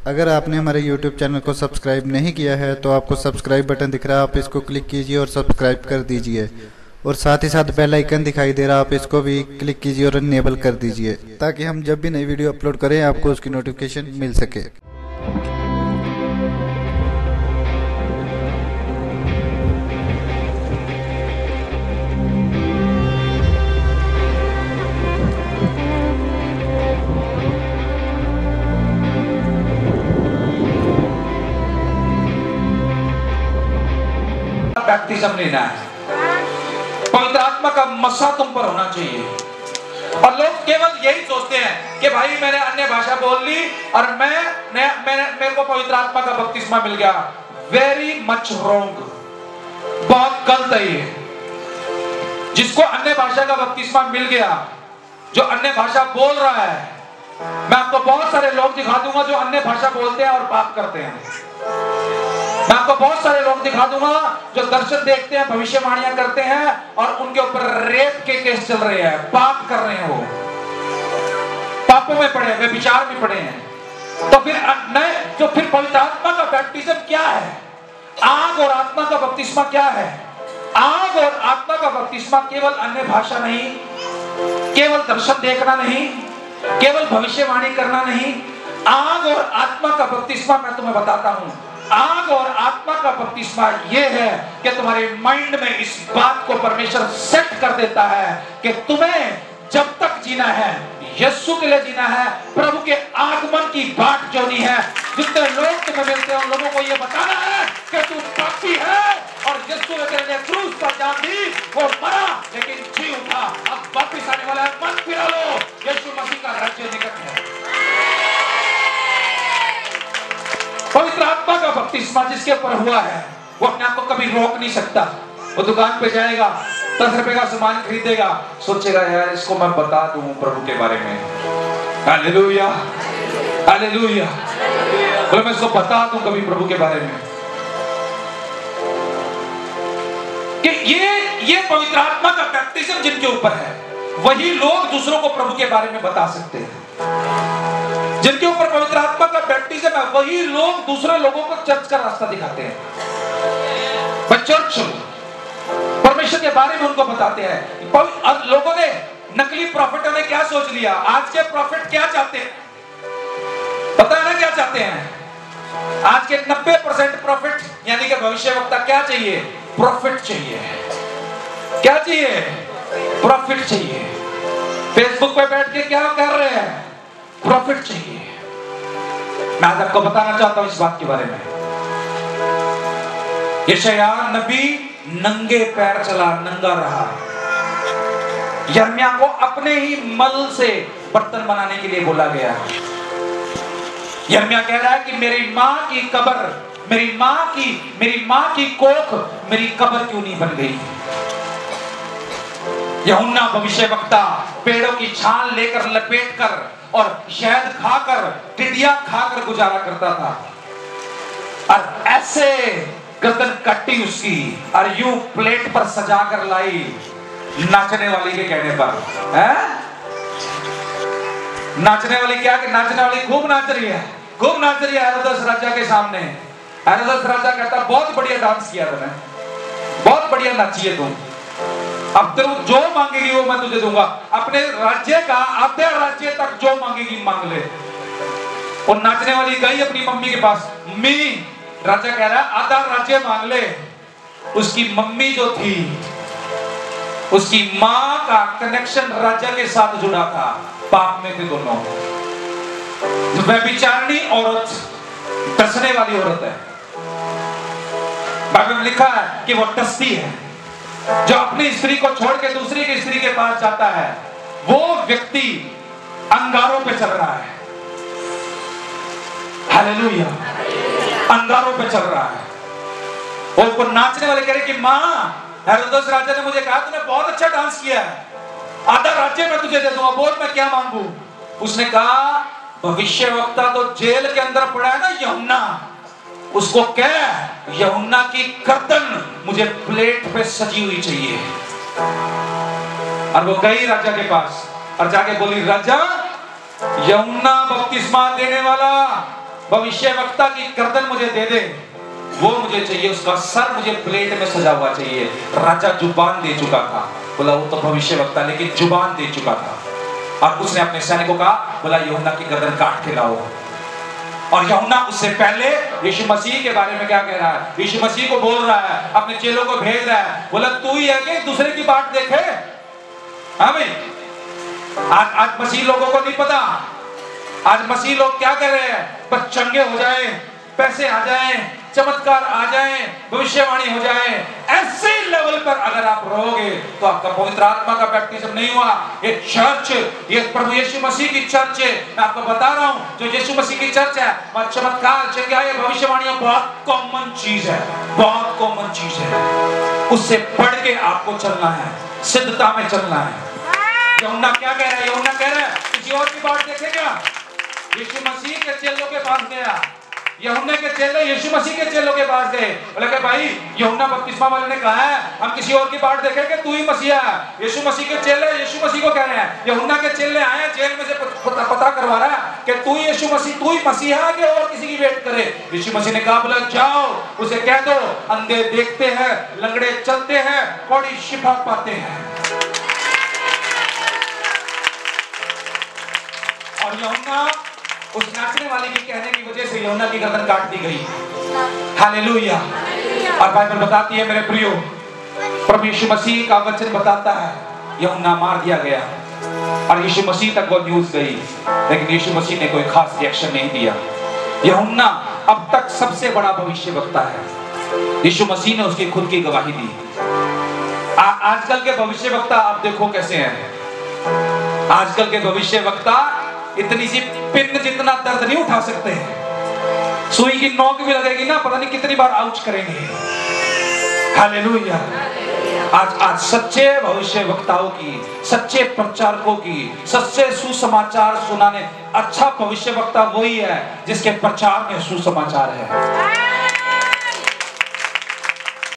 अगर आपने हमारे YouTube चैनल को सब्सक्राइब नहीं किया है तो आपको सब्सक्राइब बटन दिख रहा है, आप इसको क्लिक कीजिए और सब्सक्राइब कर दीजिए। और साथ ही साथ बेल आइकन दिखाई दे रहा है, आप इसको भी क्लिक कीजिए और इनेबल कर दीजिए ताकि हम जब भी नई वीडियो अपलोड करें आपको उसकी नोटिफिकेशन मिल सके। बैप्टिज्म लेना है, पवित्र आत्मा का मसा तुम पर होना चाहिए। और लोग केवल यही सोचते हैं कि भाई मैंने अन्य भाषा बोल ली और मेरे को पवित्र आत्मा का बपतिस्मा मिल गया। वेरी मच रॉन्ग, बहुत गलत है ये। जिसको अन्य भाषा का बपतिस्मा मिल गया, जो अन्य भाषा बोल रहा है, मैं आपको बहुत सारे लोग दिखा दूंगा जो अन्य भाषा बोलते हैं और पाप करते हैं। मैं आपको बहुत सारे लोग दिखा दूंगा जो दर्शन देखते हैं, भविष्यवाणियां करते हैं और उनके ऊपर रेप के केस चल रहे हैं, पाप कर रहे हैं, वो पापों में पड़े, वे विचार में पड़े हैं। तो फिर पवित्र आत्मा का बैप्टिज्म क्या है? आग और आत्मा का बपतिस्मा क्या है? आग और आत्मा का बपतिस्मा केवल अन्य भाषा नहीं, केवल दर्शन देखना नहीं, केवल भविष्यवाणी करना नहीं। आग और आत्मा का बपतिस्मा मैं तुम्हें बताता हूं। आग और आत्मा का बपतिस्मा यह है कि तुम्हारे माइंड में इस बात को परमेश्वर सेट कर देता है कि तुम्हें जब तक जीना है यीशु के लिए जीना है, प्रभु के आगमन की बाट जोनी है। जितने लोग तुम्हें मिलते हैं उन लोगों को यह बताना है कि तू पापी है और यीशु ने तेरे लिए क्रूस पर जान दी, वो मरा लेकिन जी उठा, अब वापस आने वाला है, मन फिरा लो, यीशु मसीह का राज्य निकट है। पवित्र आत्मा का बपतिस्मा जिसके ऊपर हुआ है वो अपने आप को कभी रोक नहीं सकता। वो दुकान पे जाएगा, 10 रुपए का सामान खरीदेगा, सोचेगा यार इसको मैं बता दूं प्रभु के बारे में। Hallelujah, hallelujah. बोले मैं इसको बता दूं कभी प्रभु के बारे में। कि ये पवित्र आत्मा का बैप्टिज्म जिनके ऊपर है वही लोग दूसरों को प्रभु के बारे में बता सकते हैं। जिनके ऊपर पवित्र आत्मा का बैप्टिज्म है वही लोग दूसरे लोगों को चर्च का रास्ता दिखाते हैं। चर्च परमेश्वर के बारे में उनको बताते हैं। और लोगों ने, नकली प्रॉफिटों ने क्या सोच लिया? आज के प्रॉफिट क्या चाहते हैं? पता है ना क्या चाहते हैं? आज के 90% प्रॉफिट यानी कि भविष्यवक्ता क्या चाहिए? प्रॉफिट चाहिए। क्या चाहिए? प्रॉफिट चाहिए। फेसबुक पे बैठ के क्या कर रहे हैं? प्रॉफिट चाहिए। मैं आज आपको बताना चाहता हूं इस बात के बारे में। यशायाह नबी नंगे पैर चला, नंगा रहा। यिर्मयाह को अपने ही मल से बर्तन बनाने के लिए बोला गया। यिर्मयाह कह रहा है कि मेरी मां की कब्र, मेरी मां की कोख मेरी कब्र क्यों नहीं बन गई? यूहन्ना भविष्यवक्ता पेड़ों की छाल लेकर लपेट कर और शहद खाकर, टिड्डियां खाकर गुजारा करता था। और ऐसे गर्दन कट्टी उसकी और यूं प्लेट पर सजा कर लाई नाचने वाली के कहने पर। है नाचने वाली क्या? कि नाचने वाली खूब नाच रही है, खूब नाच रही है हेरोदेस राजा के सामने। हेरोदेस राजा कहता बहुत बढ़िया डांस किया तुमने, बहुत बढ़िया नाची है तुम, अब तो जो मांगेगी वो मैं तुझे दूंगा। अपने राज्य का आधे राज्य तक जो मांगेगी मांग ले। और नाचने वाली गई अपनी मम्मी के पास, मम्मी, राजा कह रहा है आधा राज्य मांग ले। उसकी मम्मी जो थी, उसकी मां का कनेक्शन राजा के साथ जुड़ा था, पाप में थे दोनों। व्यभिचारिणी औरत, टसने वाली औरत है। बाइबल में लिखा है कि वो टसती है। जो अपनी स्त्री को छोड़ के दूसरी की स्त्री के पास जाता है वो व्यक्ति अंगारों पे चल रहा है। हालेलुया, अंगारों पे चल रहा है। और वो नाचने वाले कह रहे कि मां, हेरोदेस राजा ने मुझे कहा तूने बहुत अच्छा डांस किया है, आधा राज्य मैं तुझे दे दूंगा, बोल मैं क्या मांगू? उसने कहा भविष्यवक्ता तो जेल के अंदर पड़ा है ना यूहन्ना, उसको कह यूहन्ना की गर्दन मुझे प्लेट पे सजी हुई चाहिए। और वो गई राजा के पास और जाके बोली, राजा यूहन्ना बपतिस्मा देने वाला भविष्यवक्ता की गर्दन मुझे दे दे, वो मुझे चाहिए, उसका सर मुझे प्लेट में सजा हुआ चाहिए। राजा जुबान दे चुका था, बोला वो तो भविष्यवक्ता लेकिन जुबान दे चुका था। और उसने अपने सैनिकों को कहा, बोला यूहन्ना की गर्दन काट के लाओ। और यूहन्ना उससे पहले यीशु मसीह के बारे में क्या कह रहा है, यीशु मसीह को बोल रहा है, अपने चेलों को भेज रहा है, बोला तू ही है कि दूसरे की बात देखे। हाँ भाई, आज मसीह लोगों को नहीं पता, आज मसीह लोग क्या कर रहे हैं, बस चंगे हो जाए, पैसे आ जाए, चमत्कार आ जाए, भविष्यवाणी हो जाए। ऐसे लेवल पर अगर आप रहोगे तो आपका पवित्र आत्मा का बैप्टिज्म नहीं हुआ। ये चर्च, ये प्रभु यीशु मसीह की चर्च है, मैं आपको बता रहा हूं, जो यीशु मसीह की चर्च है, वह चमत्कार, चंगाई, भविष्यवाणियां बहुत कॉमन चीज है, बहुत कॉमन चीज है। उससे बढ़ के आपको चलना है, सिद्धता में चलना है। यूहन्ना क्या कह रहा है, यूहन्ना कह रहा है किसी और की बात देखेगा। यीशु मसीह के चेलों के पास गया, यूहन्ना के चेले यीशु मसीह के चेलों के पास गए, बोले कि भाई यूहन्ना बपतिस्मा वाले ने कहा है हम किसी और की बात देखें कि तू ही मसीहा है। यीशु मसीह के चेले यीशु मसीह को कह रहे हैं, यूहन्ना के चेले आए जेल में से पता करवा रहा है कि तू ही यीशु मसीह, तू ही मसीहा है कि और किसी की वेट करे। यीशु मसीह ने कहा, बोला जाओ उसे कह दो, अंधे देखते हैं, लंगड़े चलते हैं, कोढ़ी शिफा पाते हैं। और यूहन्ना, उस नाचने वाले के कहने की वजह से यूहन्ना की गर्दन काट दी गई। हालेलुया। और बाइबल बताती है मेरे प्रियो, प्रभु यीशु मसीह का वचन बताता है यूहन्ना मार दिया गया और यीशु मसीह तक वो न्यूज़ गई, लेकिन यीशु मसीह ने कोई खास रिएक्शन नहीं दिया। यूहन्ना अब तक सबसे बड़ा भविष्यवक्ता है, यीशु मसीह ने उसकी खुद की गवाही दी। आजकल के भविष्यवक्ता आप देखो कैसे हैं। आजकल के भविष्यवक्ता इतनी सी पिन जितना दर्द नहीं उठा सकते हैं, सुई की नोक भी लगेगी ना, पता नहीं कितनी बार आउच करेंगे। हालेलुया। आज सच्चे भविष्यवक्ताओं की, सच्चे प्रचारकों की, सच्चे सुसमाचार सुनाने, अच्छा भविष्यवक्ता वही है जिसके प्रचार में सुसमाचार है।